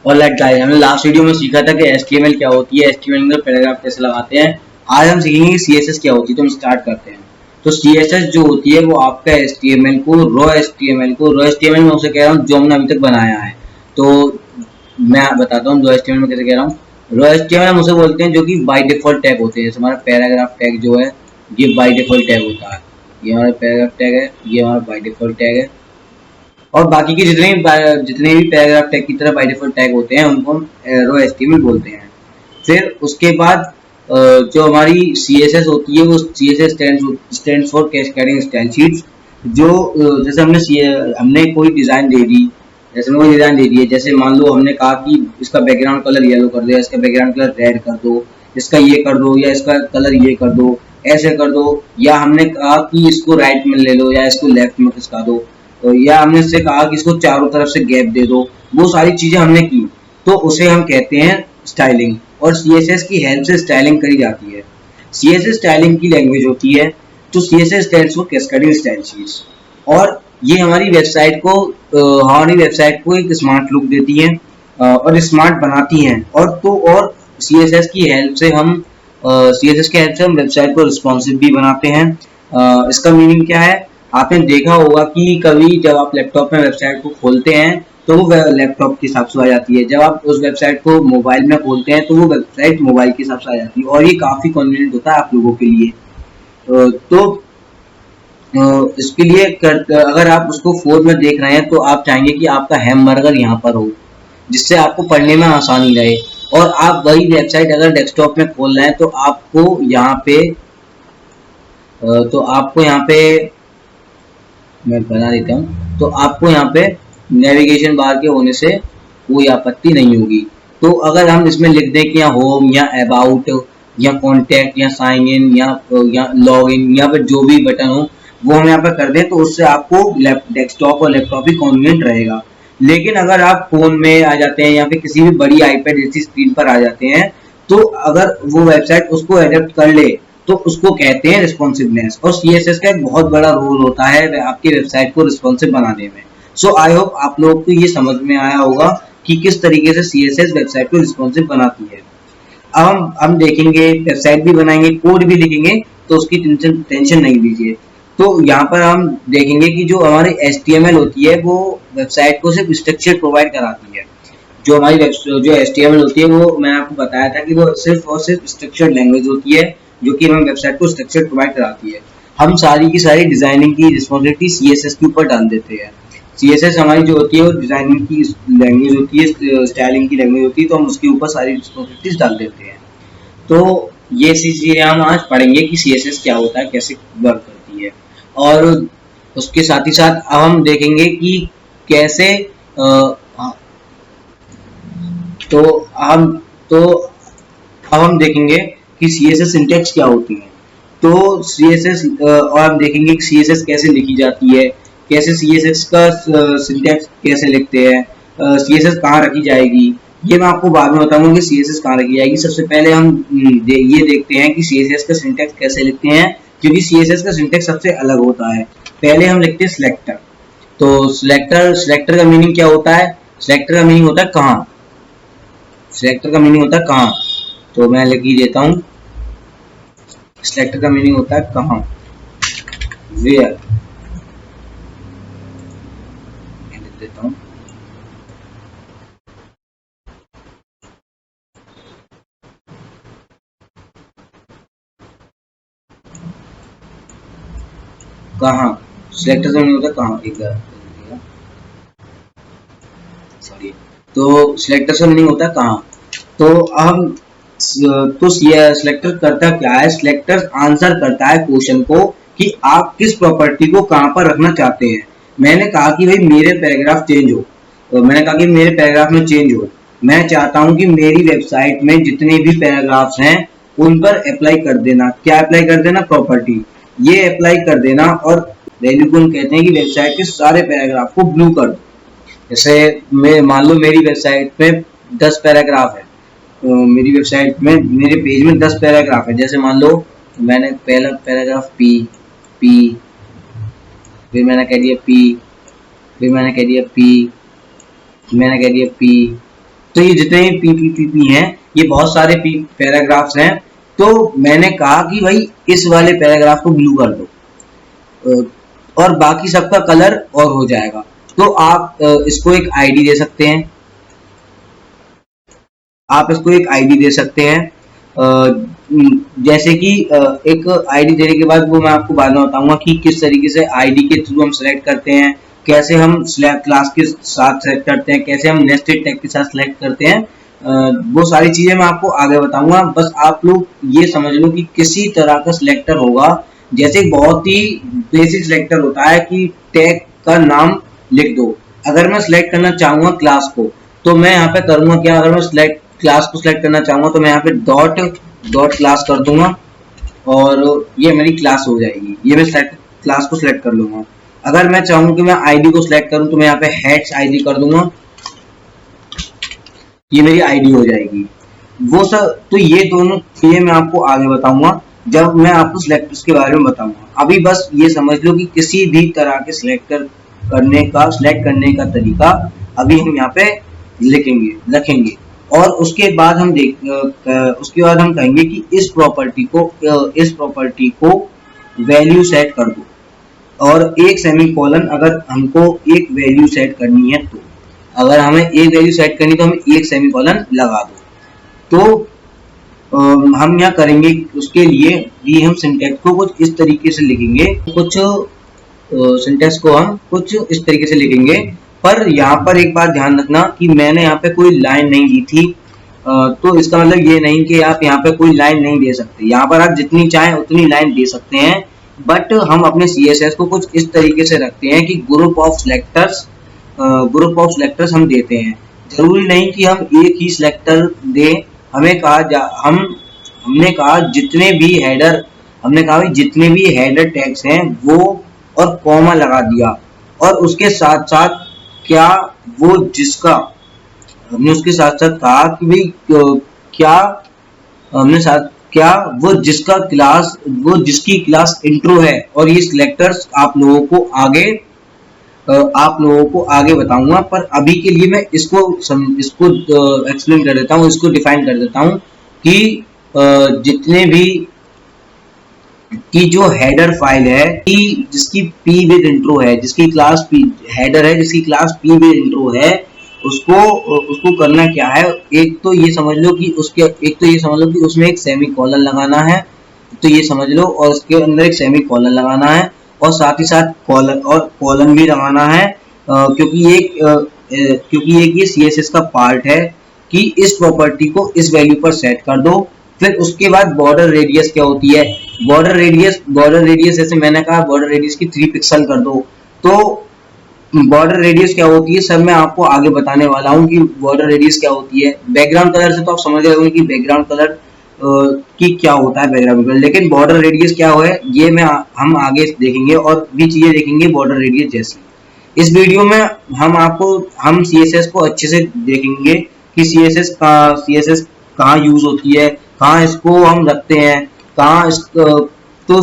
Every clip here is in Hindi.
और लाइक गाइस, हमने लास्ट वीडियो में सीखा था कि HTML क्या होती है, HTML में पैराग्राफ कैसे लगाते हैं। आज हम सीखेंगे कि CSS क्या होती है। तो हम स्टार्ट करते हैं। तो CSS जो होती है वो आपका HTML को रॉ HTML में उसे कह रहा हूँ जो हमने अभी तक बनाया है। तो मैं बताता हूँ रॉ HTML में कैसे कह रहा हूँ। रॉ HTML हम उसे बोलते हैं जो कि बाय डिफॉल्ट टैग होते हैं। जैसे हमारा पैराग्राफ टैग जो है ये बाय डिफॉल्ट टैग होता है। ये हमारा पैराग्राफ टैग है, ये हमारा बाय डिफॉल्ट टैग है। और बाकी के जितने भी पैराग्राफ टैग की तरह बाय डिफॉल्ट टैग होते हैं उनको हम रो एचटीएमएल बोलते हैं। फिर उसके बाद जो हमारी CSS होती है वो CSS stands for cascading style sheets. जो जैसे हमने कोई डिज़ाइन दे दी, जैसे मान लो हमने कहा कि इसका बैकग्राउंड कलर येलो कर दो, इसका बैकग्राउंड कलर रेड कर दो, इसका ये कर दो या इसका कलर ये कर दो, ऐसे कर दो। या हमने कहा कि इसको राइट में ले लो या इसको लेफ्ट में खिसका दो, तो या हमने इससे कहा कि इसको चारों तरफ से गैप दे दो। वो सारी चीजें हमने की तो उसे हम कहते हैं स्टाइलिंग। और CSS की हेल्प से स्टाइलिंग करी जाती है। CSS स्टाइलिंग की लैंग्वेज होती है। तो CSS stands for cascading style sheets. और ये हमारी वेबसाइट को एक स्मार्ट लुक देती है और स्मार्ट बनाती हैं। और CSS की हेल्प से हम वेबसाइट को रिस्पॉन्सिव भी बनाते हैं। इसका मीनिंग क्या है? आपने देखा होगा कि कभी जब आप लैपटॉप में वेबसाइट को खोलते हैं तो वो लैपटॉप के हिसाब से आ जाती है। जब आप उस वेबसाइट को मोबाइल में खोलते हैं तो वो वेबसाइट मोबाइल के हिसाब से आ जाती है। और ये काफ़ी कन्वीनियंट होता है आप लोगों के लिए। इसके लिए अगर आप उसको 4 में देख रहे हैं तो आप चाहेंगे कि आपका हैमबर्गर यहाँ पर हो, जिससे आपको पढ़ने में आसानी रहे। और आप वही वेबसाइट अगर डेस्कटॉप में खोल रहे हैं तो आपको यहाँ पे मैं बना देता हूँ। तो आपको यहाँ पे नेविगेशन बार के होने से कोई आपत्ति नहीं होगी। तो अगर हम इसमें लिख दें कि या होम या अबाउट या कॉन्टैक्ट या साइन इन या लॉग इन या फिर जो भी बटन हो वो हम यहाँ पर कर दें तो उससे आपको डेस्कटॉप और लैपटॉप ही कन्वीनियंट रहेगा। लेकिन अगर आप फोन में आ जाते हैं या फिर किसी भी बड़ी आईपैड जैसी स्क्रीन पर आ जाते हैं तो अगर वो वेबसाइट उसको एडेप्ट कर ले तो उसको कहते हैं रिस्पॉन्सिवनेस। और CSS का एक बहुत बड़ा रोल होता है आपकी वेबसाइट को रिस्पॉन्सिव बनाने में। सो आई होप आप लोगों को ये समझ में आया होगा कि किस तरीके से CSS वेबसाइट को रिस्पॉन्सिव बनाती है। अब हम देखेंगे, वेबसाइट भी बनाएंगे, कोड भी लिखेंगे, तो उसकी टेंशन नहीं लीजिए। तो यहाँ पर हम देखेंगे कि जो हमारी HTML होती है वो वेबसाइट को सिर्फ स्ट्रक्चर प्रोवाइड कराती है। जो HTML होती है वो मैंने आपको बताया था कि वो सिर्फ और सिर्फ स्ट्रक्चर्ड लैंग्वेज होती है जो कि हमें वेबसाइट को स्ट्रक्चर प्रोवाइड कराती है। हम सारी की सारी डिजाइनिंग की रिस्पॉन्सिबिलिटी CSS के ऊपर डाल देते हैं। CSS हमारी जो होती है वो डिजाइनिंग की लैंग्वेज होती है, स्टाइलिंग की लैंग्वेज होती है, तो हम उसके ऊपर सारी रिस्पॉन्सिबिलिटीज डाल देते हैं। तो ये चीजें हम आज पढ़ेंगे कि CSS क्या होता है, कैसे वर्क करती है। और उसके साथ ही साथ अब हम देखेंगे कि कैसे तो हम तो अब हम देखेंगे कि CSS सिंटैक्स क्या होती है। तो CSS और हम देखेंगे कि CSS कैसे लिखी जाती है, कैसे CSS का सिंटैक्स कैसे लिखते हैं, CSS कहाँ रखी जाएगी, ये मैं आपको बाद में बताऊंगा कि CSS कहाँ रखी जाएगी। सबसे पहले हम ये देखते हैं कि CSS का सिंटैक्स कैसे लिखते हैं, क्योंकि CSS का सिंटैक्स सबसे अलग होता है। पहले हम लिखते हैं सिलेक्टर। तो सिलेक्टर का मीनिंग क्या होता है? सिलेक्टर का मीनिंग होता है कहाँ। सिलेक्टर का मीनिंग होता है कहाँ। तो मैं लिख ही देता हूँ, सिलेक्टर का मीनिंग होता है कहाँ, वेयर। मैं लिख देता हूँ कहाँ। सिलेक्टर का मीनिंग होता है कहाँ, एक बार सॉरी। तो सिलेक्टर का मीनिंग होता है कहाँ। तो हम तो सिलेक्टर करता क्या है? सिलेक्टर आंसर करता है क्वेश्चन को कि आप किस प्रॉपर्टी को कहाँ पर रखना चाहते हैं। मैंने कहा कि भाई मेरे पैराग्राफ चेंज हो, तो मैंने कहा कि मेरे पैराग्राफ में चेंज हो। मैं चाहता हूं कि मेरी वेबसाइट में जितने भी पैराग्राफ्स हैं उन पर अप्लाई कर देना। क्या अप्लाई कर देना? प्रॉपर्टी। ये अप्लाई कर देना। और वैल्यू को हम कहते हैं कि वेबसाइट के सारे पैराग्राफ को ब्लू कर दो। जैसे मैं मान लो मेरी वेबसाइट में 10 पैराग्राफ है, तो मेरी वेबसाइट में मेरे पेज में 10 पैराग्राफ है। जैसे मान लो मैंने पहला पैराग्राफ पी, फिर मैंने कह दिया पी, फिर मैंने कह दिया पी, मैंने कह दिया पी, तो ये जितने भी पी हैं, ये बहुत सारे पैराग्राफ्स हैं। तो मैंने कहा कि भाई इस वाले पैराग्राफ को ब्लू कर दो और बाकी सबका कलर और हो जाएगा। तो आप इसको एक आईडी दे सकते हैं, आप इसको एक आईडी दे सकते हैं। जैसे कि एक आईडी देने के बाद वो मैं आपको बाद में बताऊंगा कि किस तरीके से आईडी के थ्रू हम सेलेक्ट करते हैं, कैसे हम क्लास के साथ सेलेक्ट करते हैं, कैसे हम नेस्टेड टैग के साथ सेलेक्ट करते हैं। वो सारी चीजें मैं आपको आगे बताऊंगा। बस आप लोग ये समझ लो कि किसी तरह का सिलेक्टर होगा, जैसे बहुत ही बेसिक सिलेक्टर होता है कि टैग का नाम लिख दो। अगर मैं सिलेक्ट करना चाहूंगा क्लास को, तो मैं यहाँ पे करूंगा क्या, अगर मैं क्लास को सिलेक्ट करना चाहूंगा तो मैं यहाँ पे डॉट क्लास कर दूंगा और ये मेरी क्लास हो जाएगी। ये मैं क्लास को सिलेक्ट कर लूंगा। अगर मैं चाहूँ कि मैं आईडी को सिलेक्ट करूँ तो मैं यहाँ पे हेड्स आईडी कर दूंगा, ये मेरी आईडी हो जाएगी। वो सब तो ये दोनों चीजें मैं आपको आगे बताऊंगा जब मैं आपको सिलेक्टर्स के बारे में बताऊंगा। अभी बस ये समझ लो कि किसी भी तरह के सिलेक्ट करने का तरीका अभी हम यहाँ पे रखेंगे और उसके बाद हम कहेंगे कि इस प्रॉपर्टी को वैल्यू सेट कर दो और एक सेमीकोलन अगर हमको एक वैल्यू सेट करनी है तो, अगर हमें एक वैल्यू सेट करनी तो हमें एक सेमीकोलन लगा दो। तो हम यहाँ करेंगे उसके लिए भी हम सिंटैक्स को कुछ इस तरीके से लिखेंगे, पर यहाँ पर एक बात ध्यान रखना कि मैंने यहाँ पे कोई लाइन नहीं दी थी, तो इसका मतलब ये नहीं कि आप यहाँ पे कोई लाइन नहीं दे सकते। यहाँ पर आप जितनी चाहें उतनी लाइन दे सकते हैं, बट हम अपने CSS को कुछ इस तरीके से रखते हैं कि ग्रुप ऑफ सिलेक्टर्स हम देते हैं। जरूरी नहीं कि हम एक ही सिलेक्टर दें। हमने कहा जितने भी हेडर टैग्स हैं वो, और कॉमा लगा दिया, और उसके साथ साथ हमने उसके साथ साथ कहा कि भाई वो जिसकी क्लास इंट्रो है। और ये सिलेक्टर्स आप लोगों को आगे बताऊंगा, पर अभी के लिए मैं इसको एक्सप्लेन कर देता हूँ, इसको डिफाइन कर देता हूँ कि जितने भी की जो हेडर फाइल है कि जिसकी पी विद इंट्रो है, जिसकी क्लास पी हेडर है, जिसकी क्लास पी विद इंट्रो है, उसको करना क्या है। एक तो ये समझ लो कि उसमें एक सेमीकोलन लगाना है, तो ये समझ लो, और उसके अंदर एक सेमीकोलन लगाना है और साथ ही साथ कॉलन भी लगाना है, क्योंकि ये CSS का पार्ट है कि इस प्रॉपर्टी को इस वैल्यू पर सेट कर दो। फिर उसके बाद बॉर्डर रेडियस क्या होती है, बॉर्डर रेडियस जैसे मैंने कहा बॉर्डर रेडियस की 3 पिक्सल कर दो। तो बॉर्डर रेडियस क्या होती है सब मैं आपको आगे बताने वाला हूँ कि बॉर्डर रेडियस क्या होती है। बैकग्राउंड कलर से तो आप समझ रहे होंगे कि बैकग्राउंड कलर की क्या होता है बैकग्राउंड कलर, लेकिन बॉर्डर रेडियस क्या है ये हम आगे देखेंगे और भी चीजें देखेंगे बॉर्डर रेडियस जैसी। इस वीडियो में हम CSS को अच्छे से देखेंगे कि CSS कहाँ यूज होती है, कहाँ इसको हम रखते हैं, तो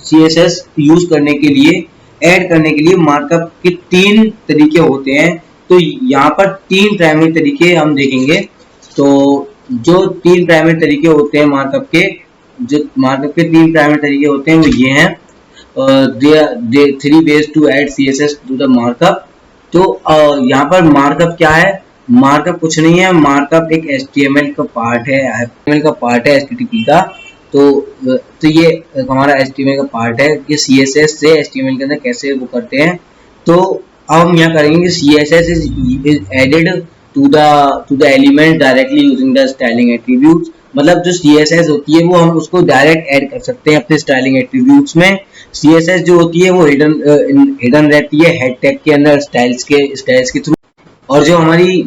CSS यूज करने के लिए, ऐड करने के लिए मार्कअप के 3 तरीके होते हैं। तो यहाँ पर 3 प्राइमरी तरीके हम देखेंगे। तो जो 3 प्राइमरी तरीके होते हैं मार्कअप के 3 प्राइमरी तरीके होते हैं वो ये हैं, 3 ways to add CSS to the markup। तो यहाँ पर मार्कअप क्या है, मार्कअप कुछ नहीं है, मार्कअप एक HTML का पार्ट है HTTP का। तो ये हमारा HTML का पार्ट है कि CSS से HTML के अंदर कैसे वो करते हैं। तो अब हम यहाँ करेंगे CSS is added to the element directly using the styling attributes। मतलब जो CSS होती है वो हम उसको डायरेक्ट ऐड कर सकते हैं अपने स्टाइलिंग एट्रीब्यूट्स में। CSS जो होती है वो हिडन रहती है हेड टैग के अंदर स्टाइल्स के थ्रू, और जो हमारी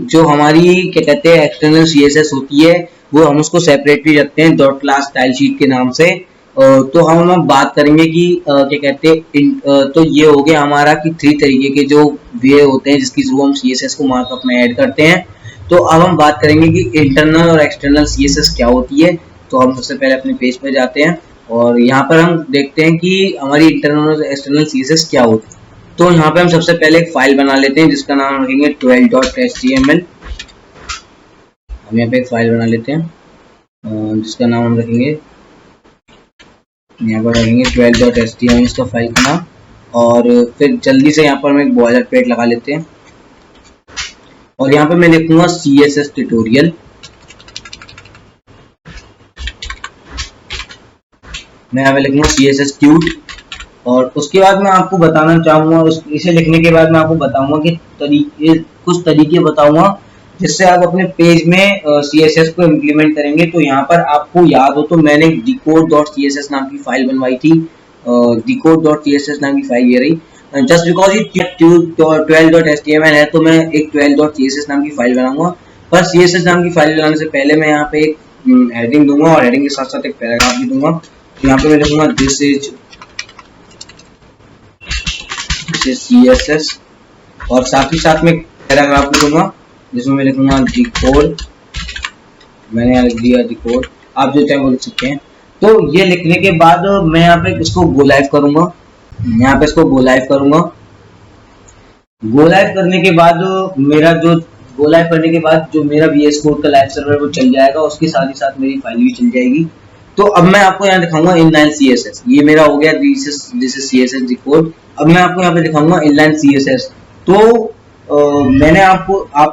क्या कहते हैं एक्सटर्नल CSS होती है वो हम उसको सेपरेटली रखते हैं डॉट क्लास स्टाइल शीट के नाम से। तो हम बात करेंगे कि क्या कहते हैं, तो ये हो गया हमारा कि 3 तरीके के जो वे होते हैं जिसकी थ्रू हम CSS को मार्कअप में ऐड करते हैं। तो अब हम बात करेंगे कि इंटरनल और एक्सटर्नल CSS क्या होती है। तो हम सबसे पहले अपने पेज पे जाते हैं और यहाँ पर हम देखते हैं कि हमारी इंटरनल और एक्सटर्नल CSS क्या होती है। तो यहाँ पे हम सबसे पहले एक फाइल बना लेते हैं जिसका नाम रखेंगे 12.html। हम यहाँ पे एक फाइल बना लेते हैं जिसका नाम हम रखेंगे, यहाँ पर रखेंगे 12.html इसका फाइल का नाम। और फिर जल्दी से यहाँ पर हम एक बॉयलर प्लेट लगा लेते हैं और यहाँ पे मैं लिखूंगा CSS ट्यूटोरियल। मैं यहाँ पे लिखूंगा CSS ट्यूट। और उसके बाद मैं आपको बताना चाहूंगा, इसे लिखने के बाद मैं आपको बताऊंगा कि कुछ तरीके बताऊंगा जिससे आप अपने पेज में CSS को इम्प्लीमेंट करेंगे। तो यहाँ पर आपको याद हो तो मैंने decode.css नाम की फाइल बनवाई थी, decode.css नाम की फाइल ये रही। जस्ट बिकॉज ये 12.html है तो मैं एक 12.css नाम की फाइल बनाऊंगा। पर CSS नाम की फाइल बनाने से पहले मैं यहाँ पे एक हेडिंग दूंगा और हेडिंग के साथ साथ एक पैराग्राफ भी दूंगा। तो यहाँ पे मैं लिखूंगा दिस इज CSS और साथ ही साथ में पैराग्राफ लिखूंगा जिसमें मैं लिखूंगा डिकोड। मैंने यहाँ लिख दिया डिकोड, आप जो चाहे वो लिख सकते हैं। तो ये लिखने के बाद मैं यहाँ पे इसको गो लाइव करूंगा, यहाँ पे इसको गो लाइव करूंगा। गो लाइव करने के बाद मेरा जो गो लाइव करने के बाद जो मेरा VS कोड का लाइव सर्वर वो चल जाएगा, उसके साथ ही साथ मेरी फाइल भी चल जाएगी। तो अब मैं आपको यहाँ दिखाऊंगा इनलाइन CSS। ये मेरा हो गया दिस इज CSS डिकोड। अब मैं आपको यहाँ पे दिखाऊंगा इनलाइन CSS। तो मैंने आप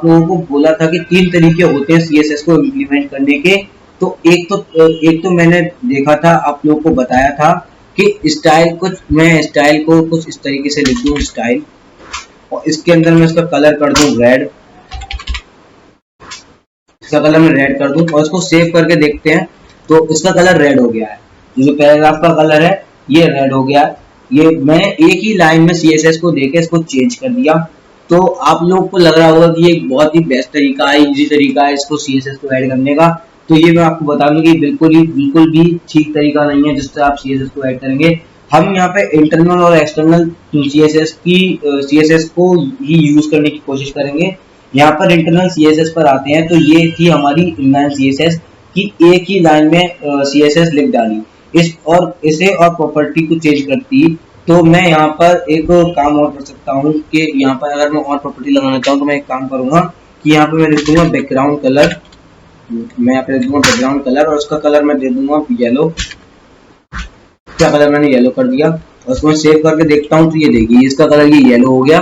लोगों को बोला था कि 3 तरीके होते हैं CSS को इम्प्लीमेंट करने के। तो एक तो मैंने देखा था, आप लोगों को बताया था कि स्टाइल को कुछ इस तरीके से लिख दूं स्टाइल, और इसके अंदर मैं इसका कलर कर दूं रेड, इसका कलर मैं रेड कर दूं और इसको सेव करके देखते हैं। तो इसका कलर रेड हो गया है, जो पैराग्राफ का कलर है ये रेड हो गया है। ये मैंने एक ही लाइन में CSS को देके इसको चेंज कर दिया। तो आप लोग को लग रहा होगा कि ये एक बहुत ही बेस्ट तरीका है, इजी तरीका है इसको CSS को ऐड करने का। तो ये मैं आपको बता दूं कि बिल्कुल भी ठीक तरीका नहीं है जिससे आप CSS को ऐड करेंगे। हम यहाँ पे इंटरनल और एक्सटर्नल CSS को ही यूज करने की कोशिश करेंगे। यहाँ पर इंटरनल CSS पर आते हैं। तो ये थी हमारी इनलाइन CSS की एक ही लाइन में CSS लिख डाली इसे और प्रॉपर्टी को चेंज करती। तो मैं यहाँ पर एक काम और कर सकता हूँ कि यहाँ पर अगर मैं और प्रॉपर्टी लगाना चाहूँ तो मैं एक काम करूंगा कि यहाँ पे मैं लिख दूंगा बैकग्राउंड कलर। मैं यहाँ पे लिख दूंगा बैकग्राउंड कलर और उसका कलर मैं दे दूंगा येलो। क्या कलर मैंने येलो कर दिया और उसको मैं सेव करके देखता हूँ। तो ये देखिए इसका कलर ये येलो हो गया।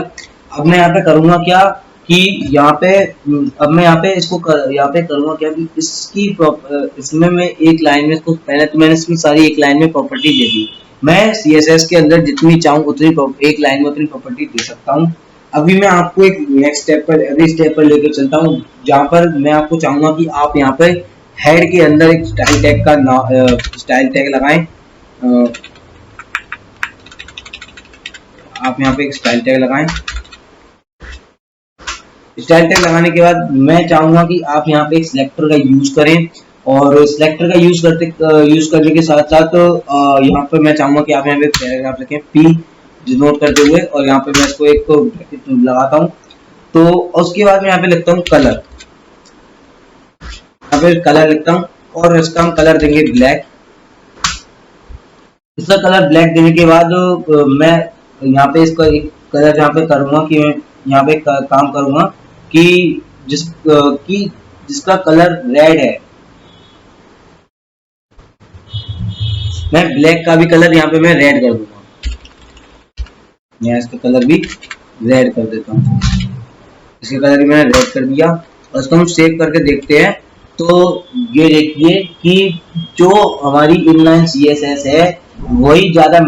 अब मैं यहाँ पे करूंगा क्या कि यहाँ पे अब मैं यहाँ पे इसको यहाँ पे करूंगा क्या कि इसमें मैं एक लाइन में इसको पहले तो मैंने इसमें सारी एक लाइन में प्रॉपर्टी दे दी। मैं CSS के अंदर जितनी चाहूँ उतनी एक लाइन में उतनी प्रॉपर्टी दे सकता हूँ। अभी मैं आपको एक नेक्स्ट स्टेप पर लेकर चलता हूँ जहाँ पर मैं आपको चाहूंगा कि आप यहाँ पे हेड के अंदर एक स्टाइल टैग लगाएं। आप यहाँ पे एक स्टाइल टैग लगाएं। स्टाइल टैग लगाने के बाद मैं चाहूंगा कि आप यहाँ पे एक सिलेक्टर का यूज करें और सिलेक्टर का यूज करने के साथ साथ यहाँ पे मैं चाहूंगा कि आप यहाँ पे पैराग्राफ रखें P डिनोट करते हुए, और यहाँ पे मैं इसको एक ब्रैकेट लगाता हूँ। तो उसके बाद मैं यहाँ पे लिखता हूँ कलर, यहाँ पे कलर लिखता हूँ और इसका हम कलर देंगे ब्लैक। इसका कलर ब्लैक देने के बाद मैं यहाँ पे इसका एक कलर यहाँ पे करूंगा कि मैं यहाँ पे काम करूंगा कि जिसका कलर रेड है, मैं ब्लैक का भी कलर यहाँ पे मैं रेड कर दूंगा। मैं इसका कलर भी रेड कर देता हूँ। इसका कलर भी मैंने रेड कर दिया और इसको हम सेव करके देखते हैं। तो ये देखिए कि जो हमारी इनलाइन CSS है वही ज्यादा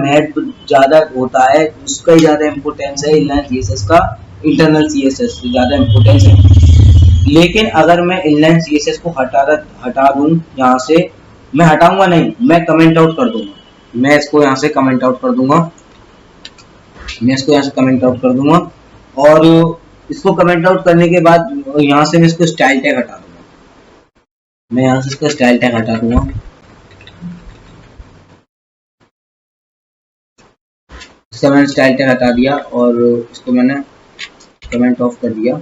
होता है, उसका ही ज्यादा इम्पोर्टेंस है इनलाइन CSS का, इंटरनल CSS से ज्यादा इम्पोर्टेंस है। लेकिन अगर मैं इनलाइन CSS को हटा दूं यहाँ से, मैं हटाऊंगा नहीं, मैं कमेंट आउट कर दूंगा। मैं इसको यहाँ से कमेंट आउट कर दूंगा, और इसको कमेंट आउट करने के बाद यहाँ से मैं इसको स्टाइल टैग हटा दूंगा। मैं यहाँ से इसका स्टाइल टैग हटा दूंगा। इसका मैंने स्टाइल टैग हटा दिया और इसको मैंने कमेंट ऑफ कर दिया।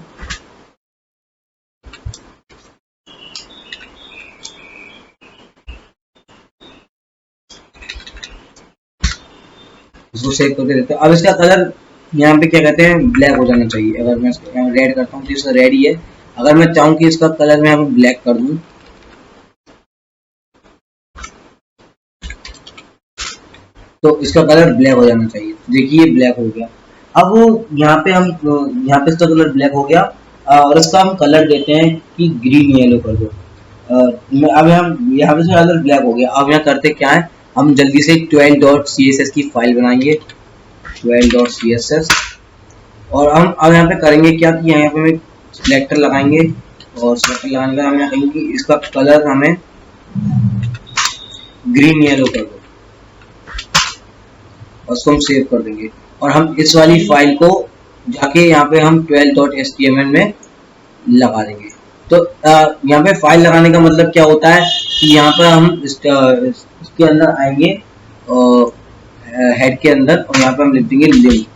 इसको सेव करके देते हैं। अब इसका कलर यहाँ पे क्या कहते हैं ब्लैक हो जाना चाहिए। अगर मैं इसको रेड करता हूँ तो इसका रेड ही है। अगर मैं चाहूँ कि इसका कलर मैं यहाँ पे ब्लैक कर दूं, तो इसका कलर ब्लैक हो जाना चाहिए। देखिए ब्लैक हो गया। अब यहाँ पे हम यहाँ पे इसका कलर ब्लैक हो गया और इसका हम कलर देते हैं कि ग्रीन येलो कर दो। अब हम यहाँ पे इसका कलर ब्लैक हो गया। अब यहाँ करते क्या है, हम जल्दी से 12.css की फाइल बनाएंगे, 12.css। और हम अब यहाँ पे करेंगे क्या कि यहाँ पे हम सिलेक्टर लगाएंगे और सिलेक्टर लगाने का हम यहाँ कहेंगे कि इसका कलर हमें ग्रीन येलो कर दो और उसको हम सेव कर देंगे। और हम इस वाली फाइल को जाके यहाँ पे हम 12.html में लगा देंगे। तो यहाँ पे फाइल लगाने का मतलब क्या होता है कि यहाँ पर हम इसके अंदर आएंगे हेड के अंदर और यहाँ पे हम लिख देंगे लिंक।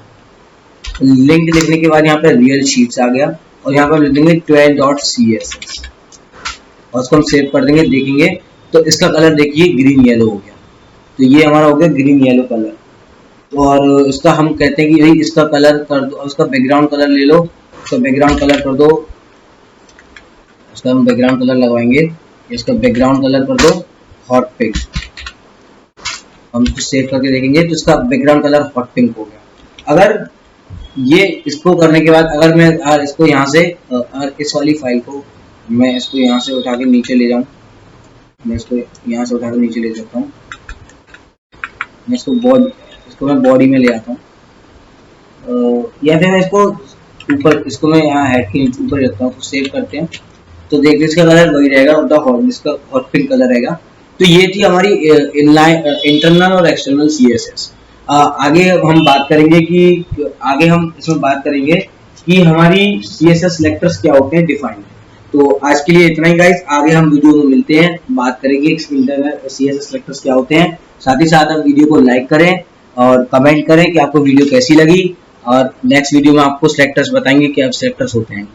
लिंक लिखने के बाद यहाँ पे रियल शीट्स आ गया और यहाँ पर हम लिख देंगे 12.css और उसको हम सेव कर देंगे। देखेंगे तो इसका कलर देखिए ग्रीन येलो हो गया। तो ये हमारा हो गया ग्रीन येलो कलर। और इसका हम कहते हैं कि भाई इसका कलर कर दो, उसका बैकग्राउंड कलर ले लो, उसका बैकग्राउंड कलर कर दो, उसका हम बैकग्राउंड कलर लगवाएंगे। इसका बैकग्राउंड कलर कर दो हॉट पिंक। हम इसको सेव करके देखेंगे तो इसका बैकग्राउंड कलर हॉट पिंक हो गया। अगर ये इसको करने के बाद अगर मैं इसको यहाँ से इस वाली फाइल को मैं इसको यहाँ से उठा के नीचे ले जाऊँ, मैं इसको यहाँ से उठा के नीचे ले सकता हूँ। मैं इसको मैं बॉडी में ले आता हूँ या फिर मैं इसको ऊपर, इसको मैं यहाँ हेड के नीचे ऊपर रखता हूँ। तो सेव करते हैं तो देखिए इसका कलर वही रहेगा, इसका हॉट पिंक कलर रहेगा। तो ये थी हमारी इंटरनल और एक्सटर्नल सीएसएस। आगे हम बात करेंगे कि हमारी सीएसएस सेलेक्टर्स क्या होते हैं, डिफाइन। तो आज के लिए इतना ही गाइस, आगे हम वीडियो में मिलते हैं, बात करेंगे इंटरनल सीएसएस सेलेक्टर्स क्या होते हैं। साथ ही साथ आप वीडियो को लाइक करें और कमेंट करें कि आपको वीडियो कैसी लगी और नेक्स्ट वीडियो में आपको सेलेक्टर्स बताएंगे कि अब सेलेक्टर्स होते हैं।